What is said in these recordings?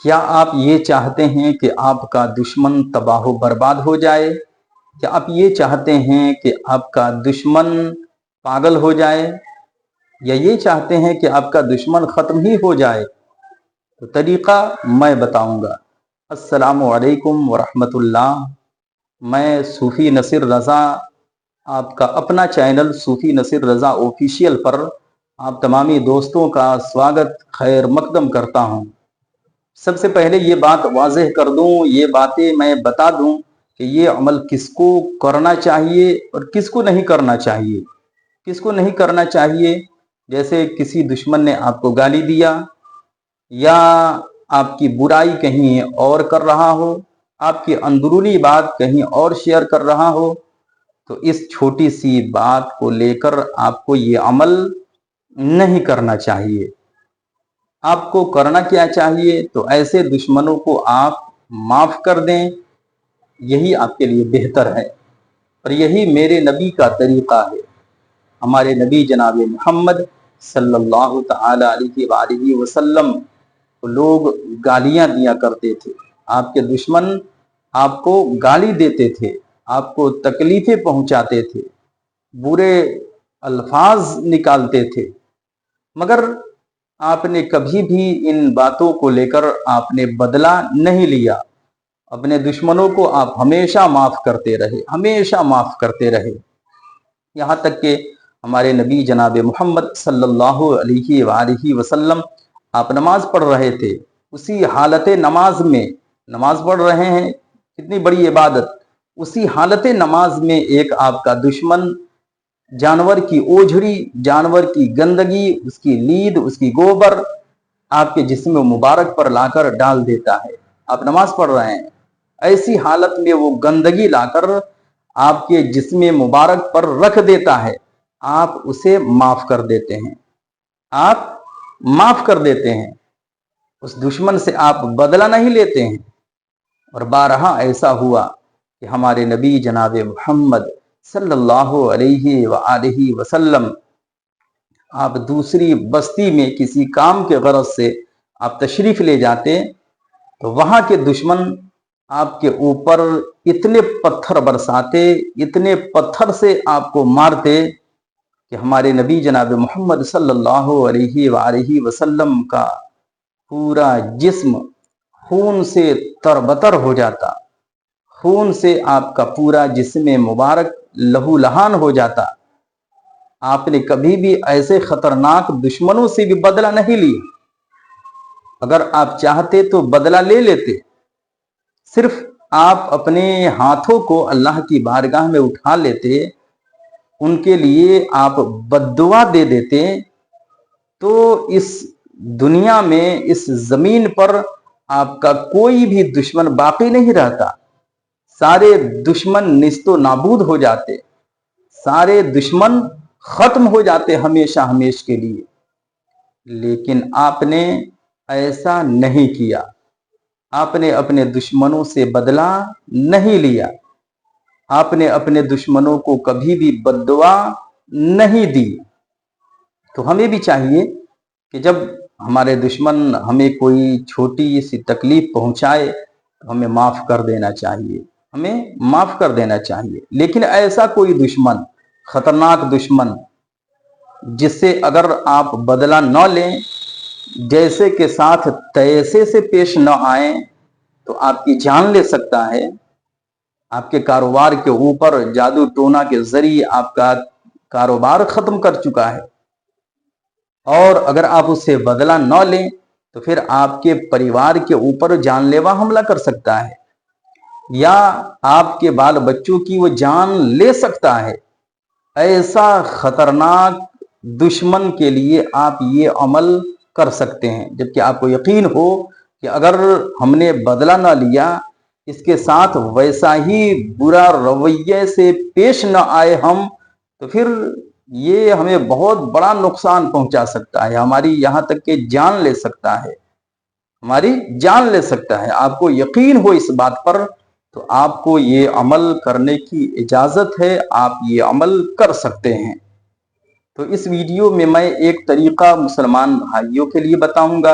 کیا آپ یہ چاہتے ہیں کہ آپ کا دشمن تباہ و برباد ہو جائے؟ کیا آپ یہ چاہتے ہیں کہ آپ کا دشمن پاگل ہو جائے؟ یا یہ چاہتے ہیں کہ آپ کا دشمن ختم ہی ہو جائے؟ تو طریقہ میں بتاؤں گا۔ السلام علیکم ورحمۃ اللہ۔ میں صوفی نصیر رضا، آپ کا اپنا چینل صوفی نصیر رضا آفیشیل پر آپ تمامی دوستوں کا سواگت خیر مقدم کرتا ہوں۔ سب سے پہلے یہ بات واضح کر دوں، یہ باتیں میں بتا دوں کہ یہ عمل کس کو کرنا چاہیے اور کس کو نہیں کرنا چاہیے۔ کس کو نہیں کرنا چاہیے؟ جیسے کسی دشمن نے آپ کو گالی دیا، یا آپ کی برائی کہیں اور کر رہا ہو، آپ کی اندرونی بات کہیں اور شیئر کر رہا ہو، تو اس چھوٹی سی بات کو لے کر آپ کو یہ عمل نہیں کرنا چاہیے۔ آپ کو کرنا کیا چاہیے؟ تو ایسے دشمنوں کو آپ معاف کر دیں، یہی آپ کے لیے بہتر ہے، اور یہی میرے نبی کا طریقہ ہے۔ ہمارے نبی جناب محمد صلی اللہ تعالی علیہ وآلہ وسلم کو لوگ گالیاں دیا کرتے تھے، آپ کے دشمن آپ کو گالی دیتے تھے، آپ کو تکلیفیں پہنچاتے تھے، برے الفاظ نکالتے تھے، مگر آپ نے کبھی بھی ان باتوں کو لے کر آپ نے بدلہ نہیں لیا۔ اپنے دشمنوں کو آپ ہمیشہ معاف کرتے رہے، ہمیشہ معاف کرتے رہے، یہاں تک کہ ہمارے نبی جناب محمد صلی اللہ علیہ وآلہ وسلم آپ نماز پڑھ رہے تھے، اسی حالت نماز میں، نماز پڑھ رہے ہیں، کتنی بڑی عبادت، اسی حالت نماز میں ایک آپ کا دشمن جانور کی اوجھڑی، جانور کی گندگی، اس کی لید، اس کی گوبر آپ کے جسم مبارک پر لا کر ڈال دیتا ہے۔ آپ نماز پڑھ رہے ہیں، ایسی حالت میں وہ گندگی لا کر آپ کے جسم مبارک پر رکھ دیتا ہے، آپ اسے معاف کر دیتے ہیں، آپ معاف کر دیتے ہیں، اس دشمن سے آپ بدلہ نہیں لیتے ہیں۔ اور بارہا ایسا ہوا کہ ہمارے نبی جناب محمد صلی اللہ علیہ وآلہ وسلم آپ دوسری بستی میں کسی کام کے غرض سے آپ تشریف لے جاتے، تو وہاں کے دشمن آپ کے اوپر اتنے پتھر برساتے، اتنے پتھر سے آپ کو مارتے کہ ہمارے نبی جناب محمد صلی اللہ علیہ وآلہ وسلم کا پورا جسم خون سے تربتر ہو جاتا، خون سے آپ کا پورا جسم مبارک لہو لہان ہو جاتا۔ آپ نے کبھی بھی ایسے خطرناک دشمنوں سے بھی بدلہ نہیں لیا۔ اگر آپ چاہتے تو بدلہ لے لیتے، صرف آپ اپنے ہاتھوں کو اللہ کی بارگاہ میں اٹھا لیتے، ان کے لیے آپ بد دعا دے دیتے، تو اس دنیا میں، اس زمین پر آپ کا کوئی بھی دشمن باقی نہیں رہتا، سارے دشمن نیست و نابود ہو جاتے، سارے دشمن ختم ہو جاتے ہمیشہ ہمیش کے لیے۔ لیکن آپ نے ایسا نہیں کیا، آپ نے اپنے دشمنوں سے بدلہ نہیں لیا، آپ نے اپنے دشمنوں کو کبھی بھی بد دعا نہیں دی۔ تو ہمیں بھی چاہیے کہ جب ہمارے دشمن ہمیں کوئی چھوٹی سی تکلیف پہنچائے تو ہمیں معاف کر دینا چاہیے، ہمیں معاف کر دینا چاہیے۔ لیکن ایسا کوئی دشمن، خطرناک دشمن، جس سے اگر آپ بدلہ نہ لیں، جیسے کے ساتھ تیسے سے پیش نہ آئیں، تو آپ کی جان لے سکتا ہے، آپ کے کاروبار کے اوپر جادو ٹونا کے ذریعے آپ کا کاروبار ختم کر چکا ہے، اور اگر آپ اس سے بدلہ نہ لیں تو پھر آپ کے پریوار کے اوپر جان لیوا حملہ کر سکتا ہے، یا آپ کے بال بچوں کی وہ جان لے سکتا ہے۔ ایسا خطرناک دشمن کے لیے آپ یہ عمل کر سکتے ہیں، جبکہ آپ کو یقین ہو کہ اگر ہم نے بدلہ نہ لیا، اس کے ساتھ ویسا ہی برا رویے سے پیش نہ آئے ہم، تو پھر یہ ہمیں بہت بڑا نقصان پہنچا سکتا ہے، ہماری یہاں تک کہ جان لے سکتا ہے، ہماری جان لے سکتا ہے۔ آپ کو یقین ہو اس بات پر تو آپ کو یہ عمل کرنے کی اجازت ہے، آپ یہ عمل کر سکتے ہیں۔ تو اس ویڈیو میں میں ایک طریقہ مسلمان بھائیوں کے لیے بتاؤں گا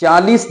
40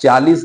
40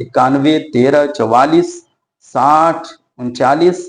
91 13 44 60 39